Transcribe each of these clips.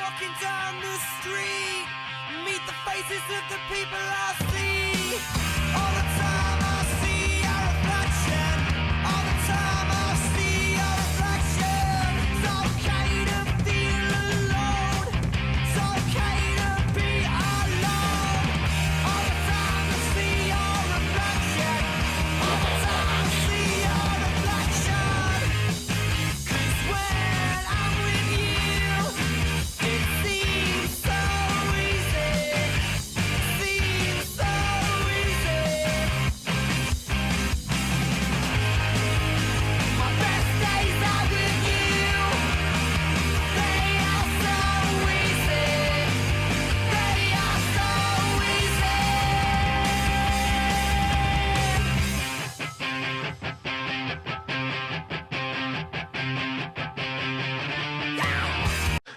walking down the street, meet the faces of the people I see. All the time I see a reflection. All the time I see a reflection. It's okay to feel alone. It's okay to be alone. All the time I see your reflection. All the time I see your reflection. 'Cause when I'm with you, it seems so easy. Seems so easy. My best days are with you. They are so easy. They are so easy.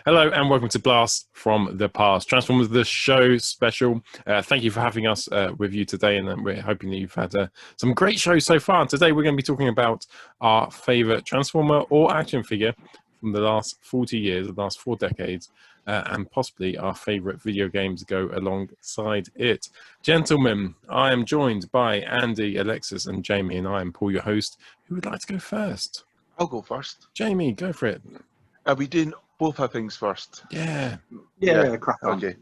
Hello and welcome to Blast from the Past, Transformers the Show special. Thank you for having us with you today, and we're hoping that you've had some great shows so far. Today we're going to be talking about our favourite Transformer or action figure from the last 40 years, the last 4 decades, and possibly our favourite video games go alongside it. Gentlemen, I am joined by Andy, Alexis and Jamie, and I am Paul, your host. Who would like to go first? I'll go first. Jamie, go for it. Are we doing both our things first? Yeah. Yeah, crack on. Okay.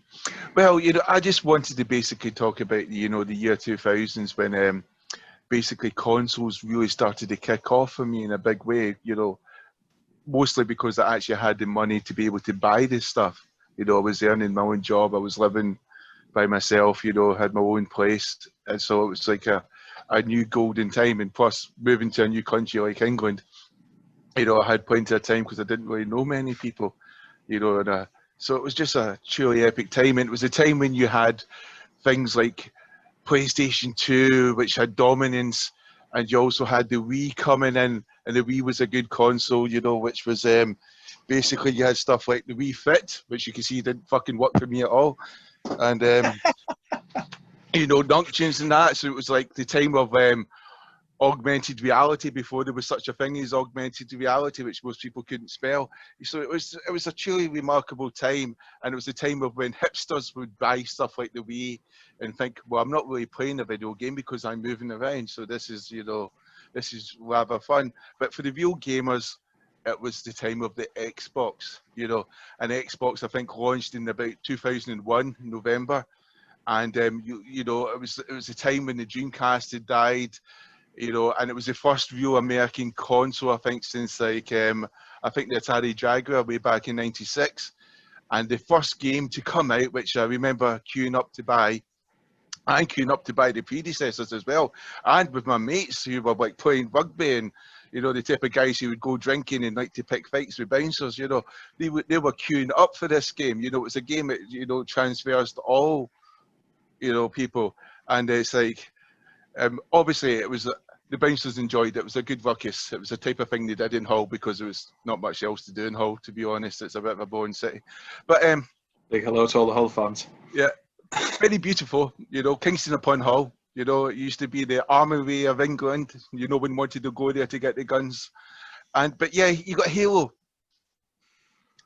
Well, I just wanted to basically talk about, the year 2000s when basically consoles really started to kick off for me in a big way, mostly because I actually had the money to be able to buy this stuff. I was earning my own job. I was living by myself, had my own place. And so it was like a new golden time. And plus, moving to a new country like England, I had plenty of time because I didn't really know many people, and so it was just a truly epic time. And it was a time when you had things like PlayStation 2, which had dominance, and you also had the Wii coming in, and the Wii was a good console, which was basically you had stuff like the Wii Fit, which you can see didn't fucking work for me at all, and Nunctions and that. So it was like the time of augmented reality before there was such a thing as augmented reality, which most people couldn't spell. So it was a truly remarkable time, and it was a time of when hipsters would buy stuff like the Wii and think, well, I'm not really playing a video game because I'm moving around, so this is rather fun. But for the real gamers, it was the time of the Xbox, and Xbox I think launched in about 2001 November, and it was a time when the Dreamcast had died. And it was the first real American console, I think, since I think the Atari Jaguar way back in '96. And the first game to come out, which I remember queuing up to buy, and queuing up to buy the predecessors as well, and with my mates who were like playing rugby and, the type of guys who would go drinking and like to pick fights with bouncers, they were queuing up for this game. It was a game that, transfers to all, people. And it's like, obviously, it was the bouncers enjoyed it. It was a good ruckus. It was the type of thing they did in Hull because there was not much else to do in Hull, to be honest. It's a bit of a boring city. But Big hello to all the Hull fans. yeah, very beautiful. Kingston upon Hull. It used to be the armory of England. No one wanted to go there to get the guns. But yeah, you got Halo,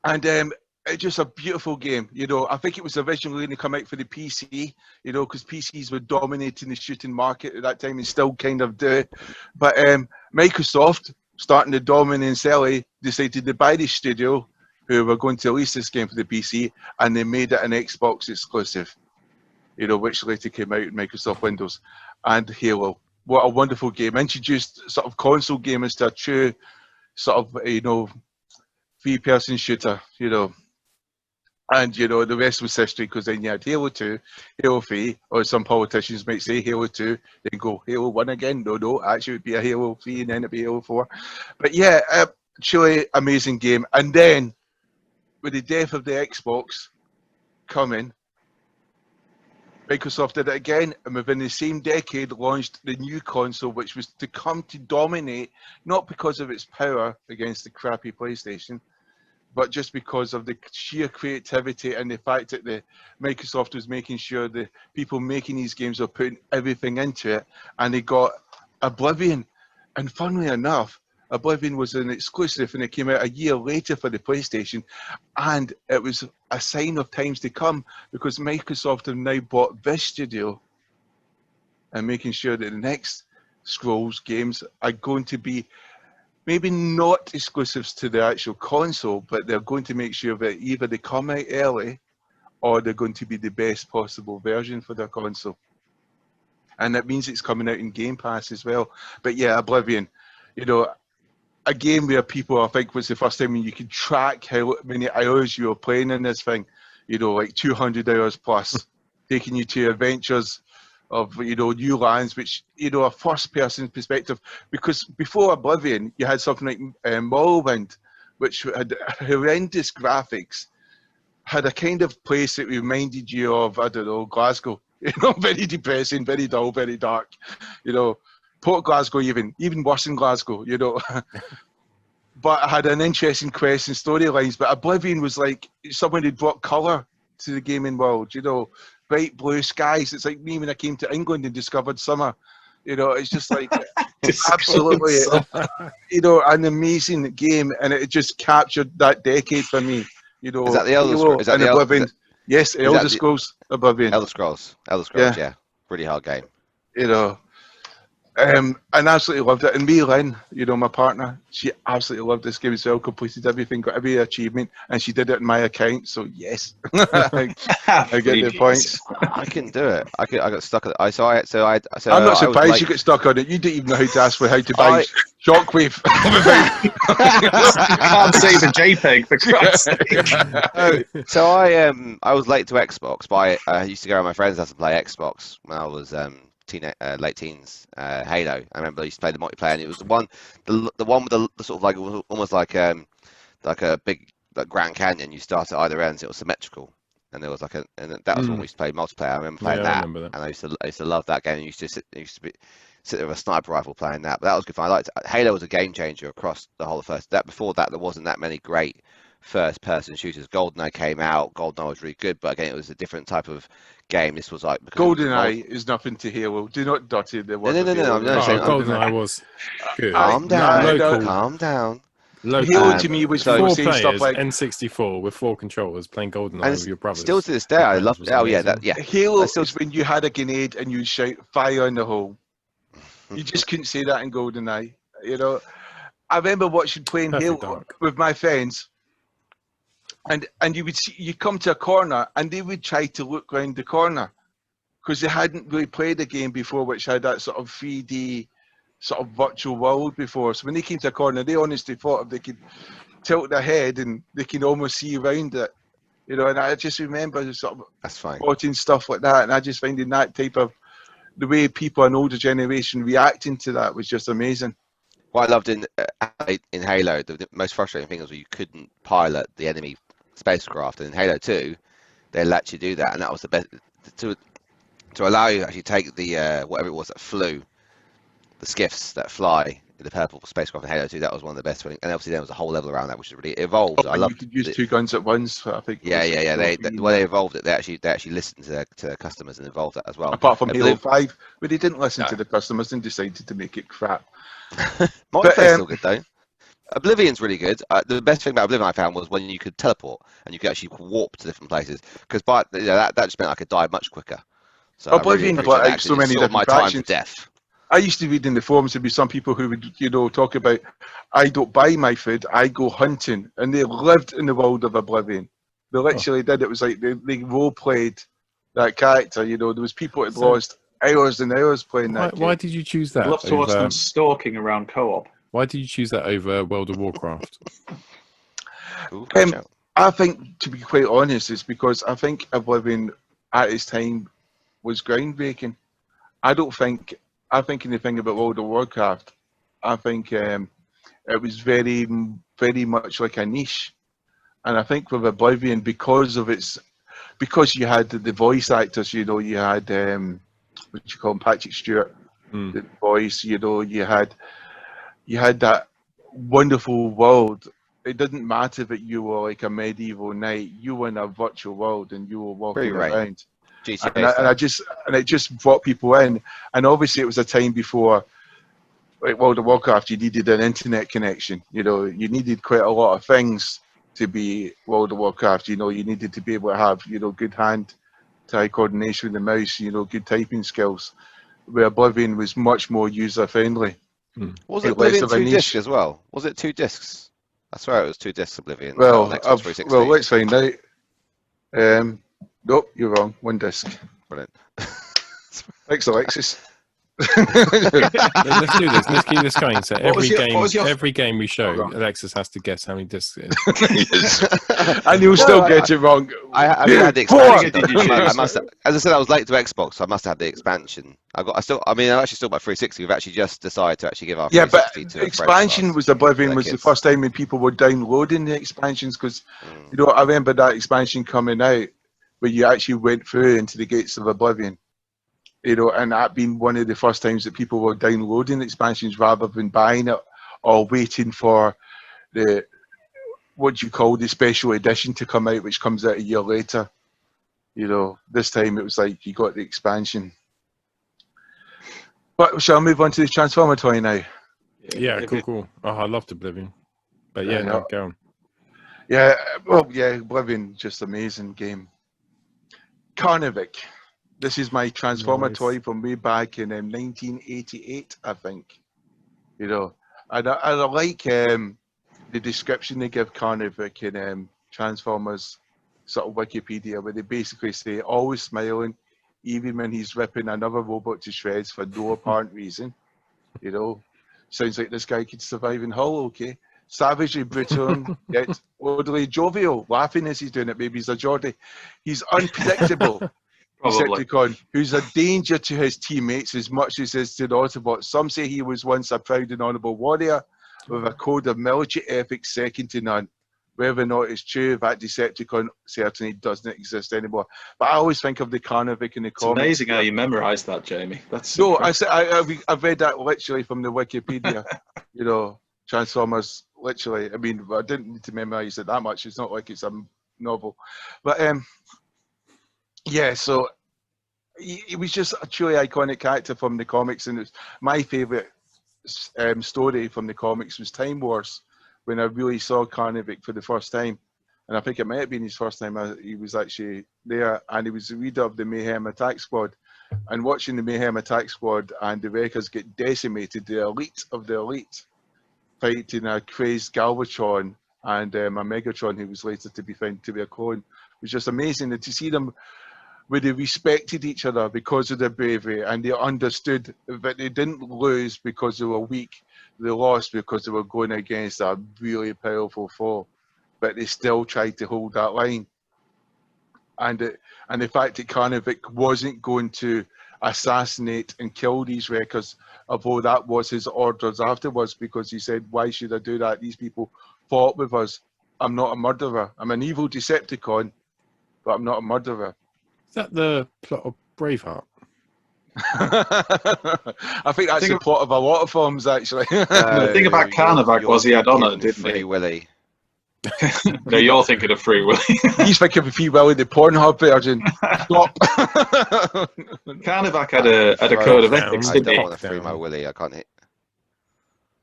and it's just a beautiful game. I think it was originally going to come out for the PC, because PCs were dominating the shooting market at that time and still kind of do. But Microsoft, starting to dominate and sell it, decided to buy the studio who were going to release this game for the PC, and they made it an Xbox exclusive, which later came out in Microsoft Windows. And Halo, what a wonderful game. Introduced sort of console gamers to a true sort of, three-person shooter, And, the rest was history, because then you had Halo 2, Halo 3, or some politicians might say Halo 2, then go Halo 1 again. No, actually it would be a Halo 3 and then it'd be Halo 4. But yeah, truly amazing game. And then, with the death of the Xbox coming, Microsoft did it again, and within the same decade launched the new console, which was to come to dominate, not because of its power against the crappy PlayStation, but just because of the sheer creativity and the fact that the Microsoft was making sure the people making these games were putting everything into it, and they got Oblivion. And funnily enough, Oblivion was an exclusive, and it came out a year later for the PlayStation, and it was a sign of times to come because Microsoft have now bought this studio and making sure that the next Scrolls games are going to be maybe not exclusives to the actual console, but they're going to make sure that either they come out early or they're going to be the best possible version for their console. And that means it's coming out in Game Pass as well. But yeah, Oblivion, you know, a game where people, I think, was the first time when you could track how many hours you were playing in this thing, you know, like 200 hours plus, taking you to adventures of, you know, new lands, which, you know, a first-person perspective. Because before Oblivion, you had something like Morrowind, which had horrendous graphics, had a kind of place that reminded you of, I don't know, Glasgow. You know, very depressing, very dull, very dark. You know, Port Glasgow even worse than Glasgow, you know. But I had an interesting quest and storylines. But Oblivion was like someone who'd brought colour to the gaming world, you know. Bright blue skies. It's like me when I came to England and discovered summer. You know, it's just like absolutely, you know, an amazing game, and it just captured that decade for me. You know, Is that the Elder Scrolls? Is that the Oblivion? Yes, Elder Scrolls Oblivion. Elder Scrolls, yeah. Really hard game. You know, and absolutely loved it. And me, Lynn, you know, my partner, she absolutely loved this game as well. Completed everything, got every achievement, and she did it in my account. So yes, I get the points. I couldn't do it. I got stuck at it. So I'm not surprised you got stuck on it. You didn't even know how to ask for how to buy Shockwave. Can't save a JPEG for Christ's sake. So I was late to Xbox, but I used to go around my friends' house and play Xbox when I was late teens. Halo. I remember I used to play the multiplayer, and it was the one with the sort of like almost like a big like Grand Canyon. You start at either ends. It was symmetrical, and there was like and that was when we used to play multiplayer. I remember playing that, and I used to love that game. I used to sit there with a sniper rifle playing that, but that was good fun. I liked Halo was a game changer across the whole of first. That before that, there wasn't that many great first-person shooters. GoldenEye came out. GoldenEye was really good, but again, it was a different type of game. This was like GoldenEye is nothing to Halo. Do not dirty the word. No. GoldenEye was good. Calm down. Calm down. Halo to me was 4 saying players, stuff like N64 with 4 controllers playing GoldenEye with your brothers. Still to this day, I love. Oh yeah, that yeah. Halo is when you had a grenade and you shout "fire in the hole." You just couldn't say that in GoldenEye. You know, I remember watching playing Halo with my friends, and you would see, you come to a corner and they would try to look round the corner because they hadn't really played a game before which had that sort of 3D sort of virtual world before. So when they came to a corner, they honestly thought if they could tilt their head and they can almost see around it. You know, and I just remember sort of watching stuff like that, and I just finding that type of the way people an older generation reacting to that was just amazing. What I loved in Halo, the most frustrating thing was you couldn't pilot the enemy spacecraft, and in Halo 2, they let you do that, and that was the best to allow you to actually take the whatever it was that flew, the skiffs that fly in the purple spacecraft in Halo 2. That was one of the best things, and obviously there was a whole level around that which is really evolved. I love. You could use 2 guns at once. I think. Yeah. They evolved it. They actually listened to their customers and evolved that as well. Apart from Halo 5, where they didn't listen to the customers and decided to make it crap. Multiplayer's still good though. Oblivion's really good. The best thing about Oblivion I found was when you could teleport and you could actually warp to different places, because that just meant I could die much quicker. So Oblivion got like so many different my time to death. I used to read in the forums, there'd be some people who would, you know, talk about, I don't buy my food, I go hunting, and they lived in the world of Oblivion. They literally did. It was like they role played that character. You know, there was people that lost hours and hours playing that. Why did you choose that? I'd love to watch them stalking around co-op. Why did you choose that over World of Warcraft? I think, to be quite honest, it's because I think Oblivion at its time was groundbreaking. I think anything about World of Warcraft. I think it was very, very much like a niche. And I think with Oblivion, because you had the voice actors, you know, you had what you call him, Patrick Stewart, the voice, you know, you had that wonderful world. It didn't matter that you were like a medieval knight, you were in a virtual world and you were walking around. And it just brought people in. And obviously it was a time before like World of Warcraft, you needed an internet connection. You know, you needed quite a lot of things to be World of Warcraft. You know, you needed to be able to have, you know, good hand-eye coordination with the mouse. You know, good typing skills. Where Oblivion was much more user-friendly. Was it Less Oblivion of a 2 niche. discs as well? Was it 2 discs? I swear it was 2 discs Oblivion. Well, on Xbox 360. well, let's find out. Nope, you're wrong. One disc. Brilliant. Thanks, Alexis. Let's do this. Let's keep this going. So your- every game we show, Hold on. Alexis has to guess how many discs it is. And you'll still get it wrong. I haven't had the Four. expansion. I must have, as I said, I was late to Xbox, so I must have had the expansion. I'm actually still about 360. We've actually just decided to actually give our Yeah, but 360 to a friend expansion of ours. was Oblivion their was the kids. first time when people were downloading the expansions, because you know I remember that expansion coming out where you actually went through into the gates of Oblivion. You know, and that being one of the first times that people were downloading expansions rather than buying it or waiting for the what you call the special edition to come out, which comes out a year later. You know, this time it was like you got the expansion. But shall I move on to the Transformer toy now? Yeah, cool. Oh, I loved Oblivion. But yeah, no, go on. Yeah, well, yeah, Oblivion, just amazing game. Carnivik. This is my Transformer Nice. toy from way back in 1988, I think. You know, and I like the description they give Carnivik in Transformers sort of Wikipedia, where they basically say always smiling, even when he's ripping another robot to shreds for no apparent reason. You know, sounds like this guy could survive in Hull, okay? Savagely brutal, yet oddly jovial, laughing as he's doing it. Maybe he's a Geordie. He's unpredictable. Probably. Decepticon, who's a danger to his teammates as much as is to the Autobots. Some say he was once a proud and honourable warrior with a code of military ethics second to none. Whether or not it's true, that Decepticon certainly doesn't exist anymore. But I always think of the Carnivik in the It's comics. amazing how you memorised that, Jamie. That's No, incredible. I've read that literally from the Wikipedia. You know, Transformers, literally. I mean, I didn't need to memorise it that much. It's not like it's a novel. But yeah, so he was just a truly iconic character from the comics, and it was my favourite story from the comics was Time Wars, when I really saw Carnivik for the first time. And I think it might have been his first time he was actually there, and he was the leader of the Mayhem Attack Squad. And watching the Mayhem Attack Squad and the Wreckers get decimated, the elite of the elite, fighting a crazed Galvatron and a Megatron who was later to be found to be a clone, was just amazing. And to see them where they respected each other because of their bravery, and they understood that they didn't lose because they were weak, they lost because they were going against a really powerful foe, but they still tried to hold that line. And the fact that Carnivik wasn't going to assassinate and kill these Wreckers, although that was his orders afterwards, because he said, why should I do that? These people fought with us. I'm not a murderer. I'm an evil Decepticon, but I'm not a murderer. Is that the plot of Braveheart? I think that's the plot of a lot of films, actually. The thing about Carnivak was he had honour, didn't Free he? Willy. No, you're thinking of Free Willy. He's thinking of Free Willy, the Pornhub version. Stop. Carnivak had a code of ethics, I didn't don't he? want to free my Willy. I can't hit.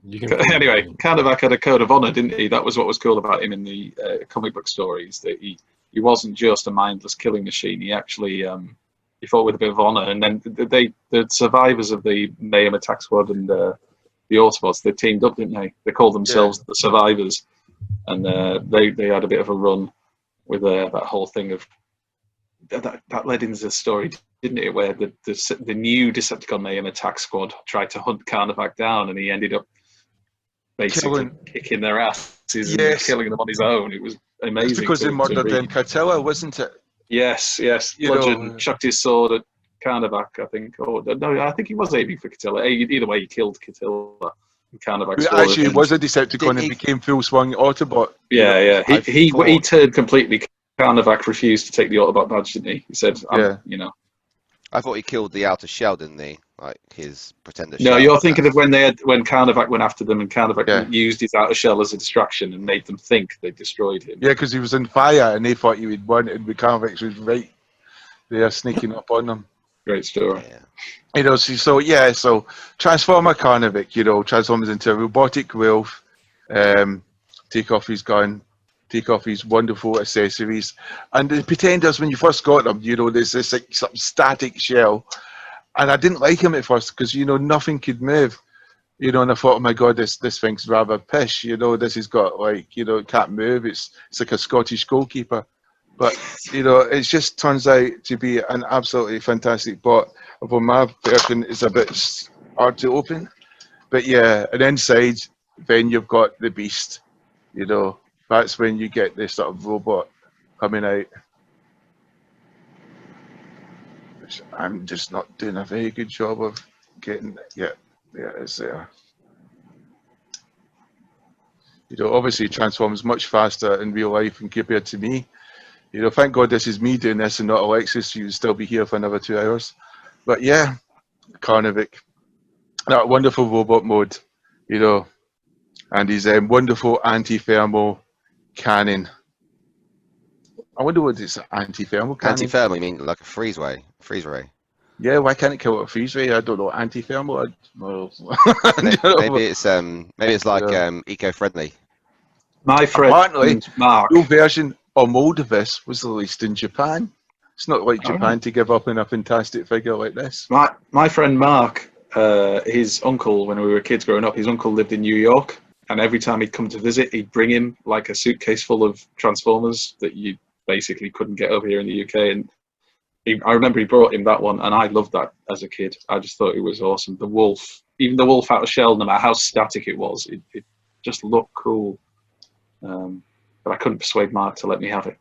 You can Anyway, Carnivak had a code of honour, didn't he? That was what was cool about him in the comic book stories, that he wasn't just a mindless killing machine. He actually he fought with a bit of honour. And then the survivors of the Mayhem Attack Squad and the Autobots, they teamed up, didn't they? They called themselves the Survivors, and they had a bit of a run with that whole thing of that led into the story, didn't it? Where the new Decepticon Mayhem Attack Squad tried to hunt Carnivak down, and he ended up basically kicking their asses and killing them on his own. It was amazing. It's because they murdered them Cartilla, wasn't it? Yes. You Bludgeon know, chucked his sword at Carnivak, I think. Or no, I think he was aiming for Cartilla. Either way, he killed Cartilla. Carnivak who actually was a Decepticon and became full swung Autobot. Yeah. He turned completely. Carnivak refused to take the Autobot badge, didn't he? He said, you know. I thought he killed the outer shell, didn't he? Like his pretender No, shell. you're thinking of when Carnivak went after them, and Carnivak used his outer shell as a distraction and made them think they destroyed him. Yeah, because he was in fire and they thought he would win, and Carnivik was right there sneaking up on them. Great story. Yeah. You know, so Transformer Karnavik, you know, transforms into a robotic wolf, take off his gun, take off his wonderful accessories. And the Pretenders, when you first got them, you know, there's this like sort of static shell. And I didn't like him at first because, you know, nothing could move. You know, and I thought, oh my God, this thing's rather pish. You know, this has got like, you know, it can't move. It's like a Scottish goalkeeper. But, you know, it just turns out to be an absolutely fantastic bot. For my version, it's a bit hard to open. But yeah, and inside, then you've got the beast. You know, that's when you get this sort of robot coming out. Which I'm just not doing a very good job of getting. Yeah, it's there. You know, obviously transforms much faster in real life and compared to me. You know, thank God this is me doing this and not Alexis. You'd still be here for another 2 hours. But yeah, Karnavik, that wonderful robot mode, you know, and his wonderful anti-thermal cannon. I wonder what it's anti-thermal cannon. Anti-thermal, you mean like a freeze ray? Yeah, why can't it kill a freeze ray? I don't know. Anti-thermal. Maybe it's like eco-friendly. My friend Apparently, Mark. no version or mold of this was released in Japan. It's not like Japan to give up on a fantastic figure like this. My friend Mark, his uncle, when we were kids growing up, his uncle lived in New York, and every time he'd come to visit, he'd bring him like a suitcase full of Transformers that you basically couldn't get over here in the UK. And I remember he brought him that one, and I loved that as a kid. I just thought it was awesome. The wolf, even the wolf out of shell, no matter how static it was, it just looked cool. But I couldn't persuade Mark to let me have it,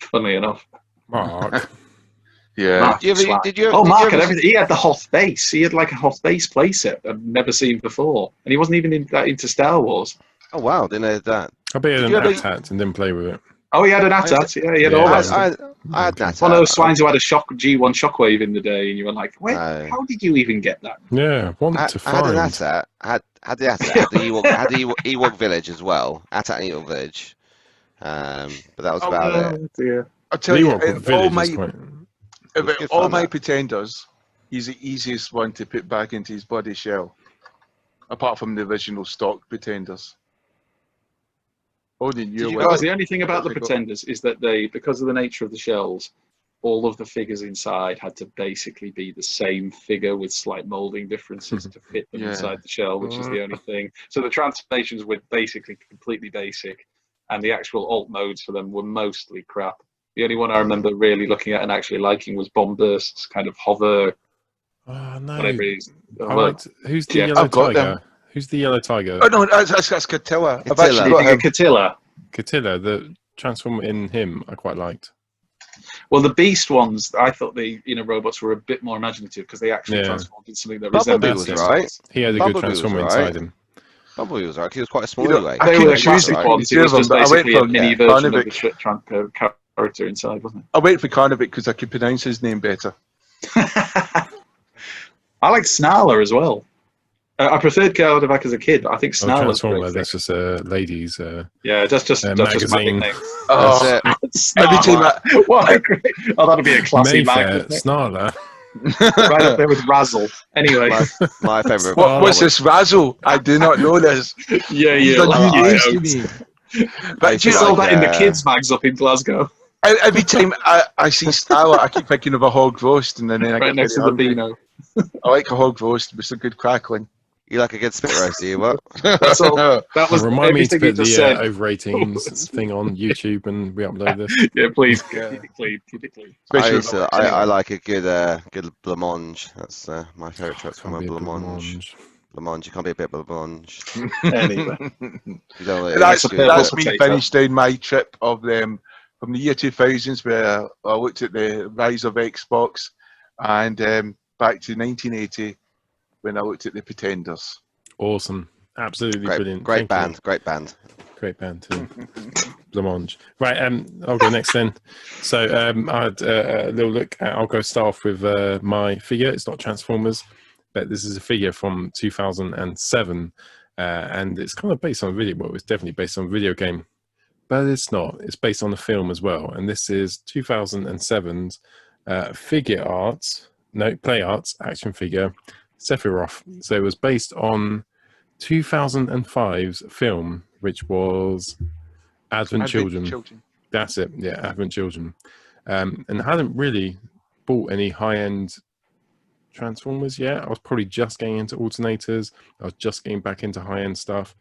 funnily enough. Mark. Yeah. Mark, Did you Mark had everything. He had the Hoth base. He had like a Hoth base playset I'd never seen before. And he wasn't even into Star Wars. Oh wow, didn't know that. I bet he had Did you an ever- AT-AT and didn't play with it. Oh, he had an AT-AT. Yeah, he had all that stuff. I had that. One of those swines who had a G1 Shockwave in the day, and you were like, "Wait, No. how did you even get that?" Yeah, want I to had an find. AT-AT. Had the AT-AT. Had the Ewok Village as well. AT-AT and Ewok Village. But that was about it. Dear. I'll tell The you, Ewok all Village my is quite... good all fun, my that. Pretenders, he's the easiest one to put back into his body shell, apart from the original stock Pretenders. Only Did new you ones. guys, the only thing about the They got- Pretenders is that they, because of the nature of the shells, all of the figures inside had to basically be the same figure with slight molding differences to fit them Yeah. inside the shell, which is the only thing. So the transformations were basically completely basic, and the actual alt modes for them were mostly crap. The only one I remember really looking at and actually liking was Bomb Burst's kind of hover, Oh, no. whatever it is. I liked... Who's the Yeah, yellow I've got tiger? them. Who's the yellow tiger? Oh no, that's Catilla. I've Catilla. actually You got think him. of Catilla? Catilla, the transformer in him, I quite liked. Well, the Beast ones, I thought the robots were a bit more imaginative because they actually Yeah. transformed into something that Bumblebee resembled. was right. He had a good Bumblebee was transformer right. inside him. Bumblebee was right. 'Cause he was quite small You know, anyway. I They were couldn't the choose classic between ones. the It two was of just them, but I went basically a for mini version of Karnavik. the character inside, wasn't I went for Karnavik because I could pronounce his name better. it? I like Snarler as well. I preferred Karnavik as a kid, but I think Oh, Snarler's transformer, great. that's just a ladies. Yeah, that's just my magazine. nickname. Oh, That's it. every time I, What a great! Oh, that'd be a classy Mayfair, mag. Snarler. Right up there with Razzle. Anyway, My favourite. what's this Razzle? I do not know this. yeah, These yeah. are like, new you names to know. me. I But used you to They know, sold that in the like, kids' mags up in Glasgow, every time I see Starla, I keep thinking of a hog roast, and then I right get next to very the hungry. Beano. I like a hog roast with some good crackling. You like a good spit roast, do you? What? That's all. That was Remind me to everything you put just the said. over 18s thing on YouTube and we upload this. Yeah, please Yeah. keep it clean. Keep it clean. Especially with I like a good blancmange. That's my favourite trip from Can't a be a blancmange. Blancmange. You can't be a bit blancmange. Anyway, You don't. that's it's good. that's me Potato. finished down my trip of them from the year 2000s, where I looked at the rise of Xbox, and back to 1980 when I looked at the Pretenders. Awesome. Absolutely brilliant. Great Thank you. band. Great band. Great band too. Blancmange. Right, I'll go next then. So I had a little look at, I'll go start off with my figure. It's not Transformers, but this is a figure from 2007. And it's kind of based on a video. Well, it's definitely based on a video game, but it's not. It's based on a film as well. And this is 2007's figure art No, Play Arts action figure Sephiroth. So it was based on 2005's film, which was Advent Children. That's it. Yeah, Advent Children. And I hadn't really bought any high-end Transformers yet. I was probably just getting into alternators. I was just getting back into high-end stuff.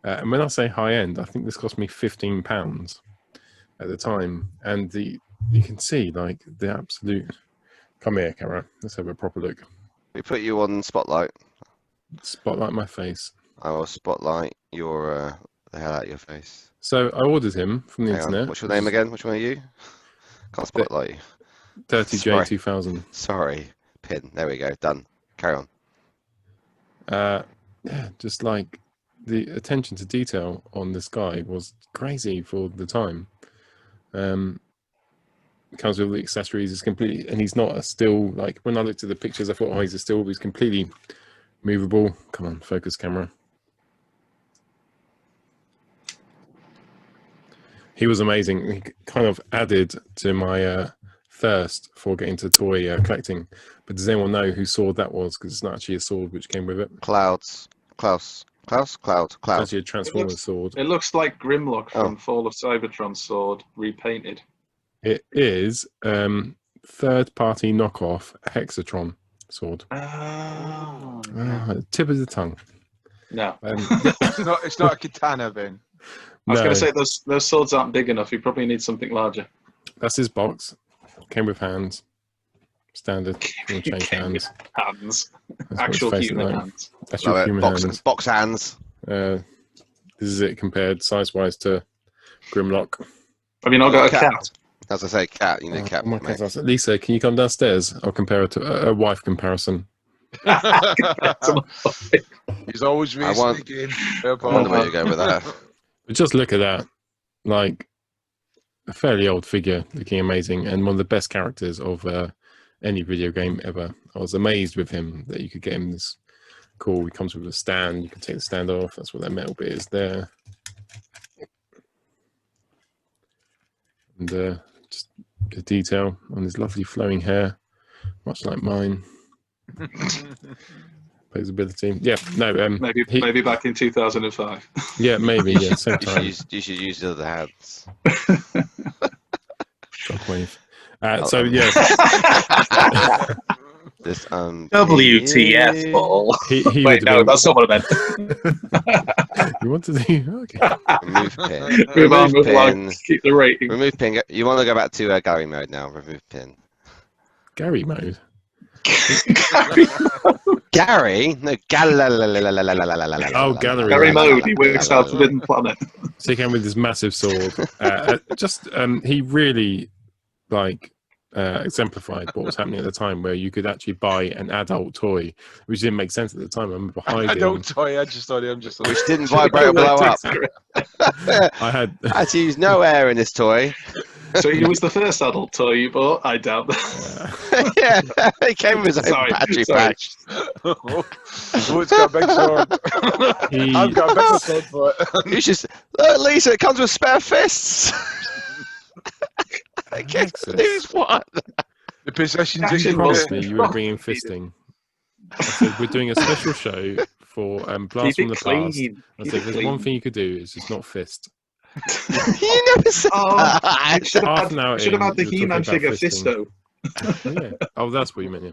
And when I say high-end, I think this cost me £15 at the time. And you can see like the absolute. Come here, Cara. Let's have a proper look. We put you on spotlight. Spotlight my face. I will spotlight your the hell out of your face. So I ordered him from the internet. What's your name again? Which one are you? Can't spotlight you. Dirty J 2000. Sorry, pin. There we go. Done. Carry on. Yeah, just like the attention to detail on this guy was crazy for the time. Comes with all the accessories. Is completely, and he's not a still. Like when I looked at the pictures, I thought, oh, he's a still. He's completely movable. Come on, focus camera. He was amazing. He kind of added to my thirst for getting to toy collecting. But does anyone know whose sword that was? Because it's not actually a sword which came with it. Klaus. It's actually a Transformers sword. It looks like Grimlock from Fall of Cybertron's sword, repainted. It is third-party knockoff Hexatron sword. Tip of the tongue. No. It's not a katana, Ben. I was going to say those swords aren't big enough. You probably need something larger. That's his box. Came with hands. Standard. We'll change hands. Hands. That's Actual human hands. Actual human hands. Box hands. This is it compared size-wise to Grimlock. Have you not got a cat? As I say, cat. You need a cat. Oh, Lisa, can you come downstairs? I'll compare it to a wife comparison. He's always racing again. I wonder where you go with that. But just look at that. Like, a fairly old figure, looking amazing, and one of the best characters of any video game ever. I was amazed with him that you could get him this cool. He comes with a stand. You can take the stand off. That's what that metal bit is there. And just the detail on his lovely flowing hair, much like mine. Posability. Yeah, no. Maybe back in 2005. Yeah, maybe. Yeah, same time. You should use the other hands. Shockwave. So yeah. This WTF ball. He Wait, no, that's not what I meant. You want to do? Okay. Remove pin. Remove pin. pin. Keep the rating. Remove pin. You want to go back to Gary mode now? Remove pin. Gary mode. Gary? No, Oh, gallery. Gary mode. He works out Forbidden Planet. So he came with this massive sword. He really exemplified what was happening at the time, where you could actually buy an adult toy, which didn't make sense at the time. I remember hiding. Adult toy. I just thought which didn't vibrate or blow up. I had So he was the first adult toy you bought? I doubt that. Yeah, it came with his own battery pack. Oh, it's got a big sword. I've got a big sword for it. You should look, Lisa. It comes with spare fists. Who's what? The positions Actually, you promised me you were bringing fisting. I said we're doing a special show for Blast from the Past. I said there's one thing you could do is just not fist. You never said that. Should Half an hour have had the in, we were He-Man talking figure about fisting. Fisto. Yeah. Oh, that's what you meant. Yeah.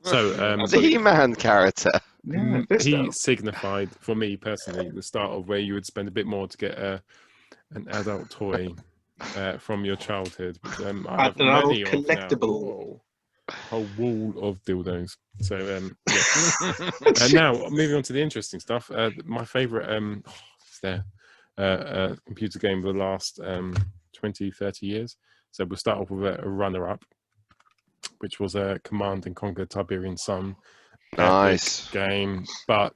So The He-Man character. Yeah, he Fisto. signified for me personally the start of where you would spend a bit more to get an adult toy from your childhood. I have An adult many of now. collectible. A whole wall of dildos. So yeah. And now moving on to the interesting stuff. My favourite is there. Computer game of the last 20-30 years. So we'll start off with a runner-up, which was a Command and Conquer Tiberian Sun. Nice Game, but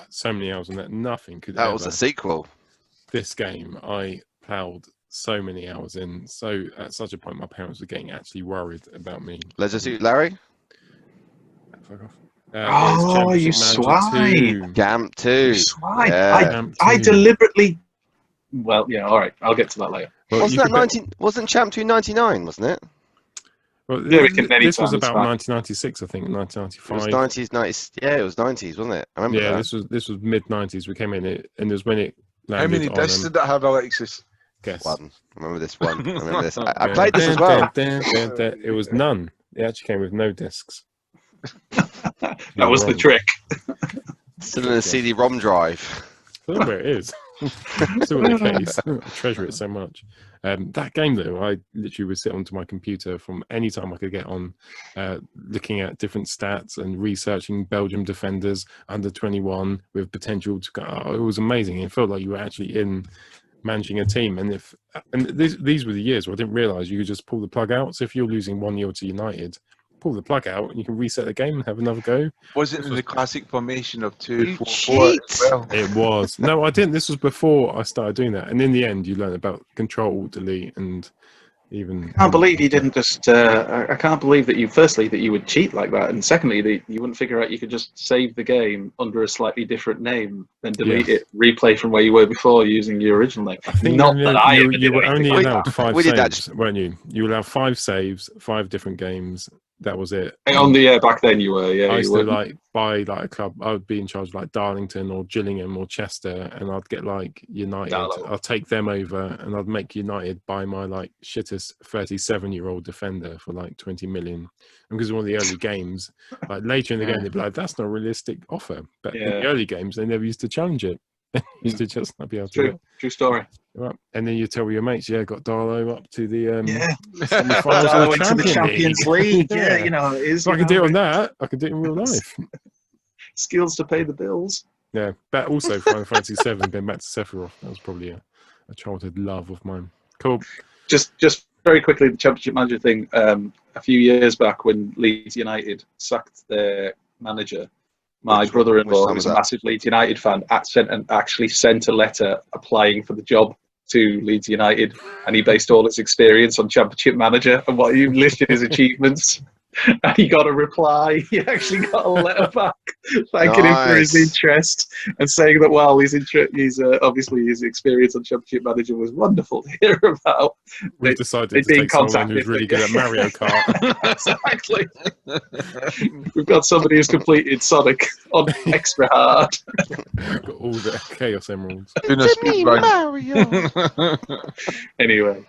so many hours on that, nothing could That was a sequel. This game I ploughed so many hours in, so at such a point my parents were getting actually worried about me. Leisure Suit Larry? Fuck off. Oh, you swine. Gamp 2. You swine. Yeah. I deliberately... Well, yeah, all right. I'll get to that later. Well, Wasn't Champ 2 99, wasn't it? Well, Yeah, we can this was anytime, it's about fine. 1996, I think, It was 1995. 90s, 90s. Yeah, it was 90s, wasn't it? I remember Yeah, that. this was mid 90s. We came in it, and it was when it How landed many on discs did that have, Alexis? guess. One. I remember this one. I remember this. I Yeah. played this as well. It was none. It actually came with no discs. That was the wrong. trick. Still in a CD-ROM drive. I don't know where it is. Still in the case. I treasure it so much. That game, though, I literally would sit onto my computer from any time I could get on, looking at different stats and researching Belgium defenders under 21 with potential to go. Oh, it was amazing. It felt like you were actually in managing a team. And these were the years where I didn't realise you could just pull the plug out. So if you're losing 1-0 to United, pull the plug out and you can reset the game and have another go. Wasn't it the classic formation of You 2-4-4 as cheat. well? It was. No, I didn't. This was before I started doing that. And in the end, you learn about Control, Delete, and even. I can't believe you didn't just. I can't believe that firstly, that you would cheat like that, and secondly, that you wouldn't figure out you could just save the game under a slightly different name, then delete Yes. it, replay from where you were before using your original name. I think Not that I ever you did were anything only like allowed that. 5 We did that saves, weren't you? You were allowed 5 saves, 5 different games. That was it. On the back then you were, yeah. I You used to were. like buy like a club. I would be in charge of like Darlington or Gillingham or Chester, and I'd get like United. Darlow. I'd take them over, and I'd make United buy my like shittest 37-year-old defender for like 20 million. And because of one of the early games, like later in the game, they'd be like, "That's not a realistic offer." But in Yeah. the early games, they never used to challenge it. They used to just not be able to. do True story. it. Right. And then you tell your mates, "Yeah, got Darlow up to the Darlow semi-finals of the into the Champions League. Yeah, you know, it is. So I you can do it know, on that. I can do it in real life. skills to pay the bills. Yeah, but also Final Fantasy VII, going back to Sephiroth, that was probably a childhood love of mine. Cool. Just very quickly, the Championship Manager thing. A few years back, when Leeds United sacked their manager, my Which brother-in-law, time who's was a that? massive Leeds United fan, actually sent a letter applying for the job to Leeds United, and he based all his experience on Championship Manager and what he listed his achievements. And he got a reply. He actually got a letter back thanking him for his Nice. interest and saying that, well, obviously his experience on Championship Manager was wonderful to hear about. We've They- decided they'd to been take someone who's contacted, really but- good at Mario Kart. Exactly. We've got somebody who's completed Sonic on extra hard. Got all the Chaos Emeralds. Doing a speed run. Mario. Anyway,